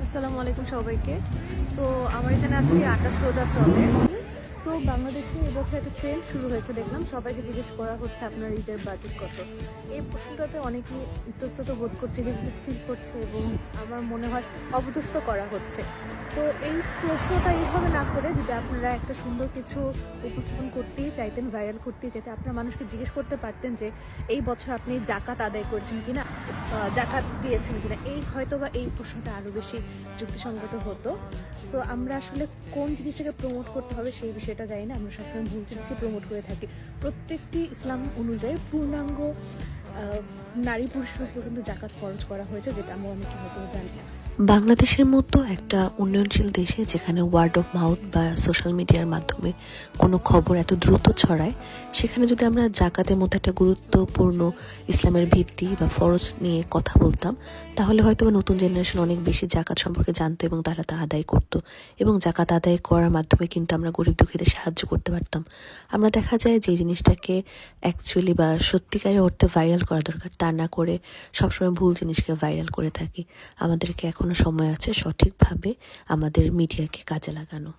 আসসালামু আলাইকুম সবাইকে। সো আমার এখানে আজকে ২৮ রোজা চলে। সো বাংলাদেশে এবছর একটা ট্রেন্ড শুরু হয়েছে, দেখলাম সবাইকে জিজ্ঞেস করা হচ্ছে আপনার ঈদের বাজেট কত। এই প্রশ্নটাতে অনেকেই ইতস্তত বোধ করছে, হেজিটেট ফিল করছে এবং আমার মনে হয় অপদস্থ করা হচ্ছে। সো এই প্রশ্নটা এইভাবে না করে যদি আপনারা একটা সুন্দর কিছু উপস্থাপন করতেই চাইতেন, ভাইরাল করতেই চাইতেন, আপনারা মানুষকে জিজ্ঞেস করতে পারতেন যে এই বছর আপনি জাকাত আদায় করেছেন কিনা, জাকাত দিয়েছেন কিনা। এই হয়তো বা এই প্রশ্নটা আরও বেশি যুক্তিসঙ্গত হতো। তো আমরা আসলে কোন জিনিসটাকে প্রমোট করতে হবে সেই বিষয়টা জানি না, আমরা সবসময় ভুল জিনিসই প্রমোট করে থাকি। প্রত্যেকটি ইসলাম অনুযায়ী পূর্ণাঙ্গ নারী পুরুষের উপর কিন্তু জাকাত ফরজ করা হয়েছে, যেটা আমরা অনেকে হয়তো জানি না। বাংলাদেশের মতো একটা উন্নয়নশীল দেশে যেখানে ওয়ার্ড অফ মাউথ বা সোশ্যাল মিডিয়ার মাধ্যমে কোনো খবর এত দ্রুত ছড়ায়, সেখানে যদি আমরা জাকাতের মতো একটা গুরুত্বপূর্ণ ইসলামের ভিত্তি বা ফরজ নিয়ে কথা বলতাম, তাহলে হয়তো নতুন জেনারেশন অনেক বেশি জাকাত সম্পর্কে জানতো এবং তারা তা আদায় করতো। এবং জাকাত আদায় করার মাধ্যমে কিন্তু আমরা গরিব দুঃখীদের সাহায্য করতে পারতাম। আমরা দেখা যায় যে জিনিসটাকে অ্যাকচুয়ালি বা সত্যিকারের অর্থে ভাইরাল করা দরকার, তা না করে সবসময় ভুল জিনিসকে ভাইরাল করে থাকি। আমাদেরকে এখনো সময় আছে সঠিকভাবে আমাদের মিডিয়াকে কাজে লাগানো।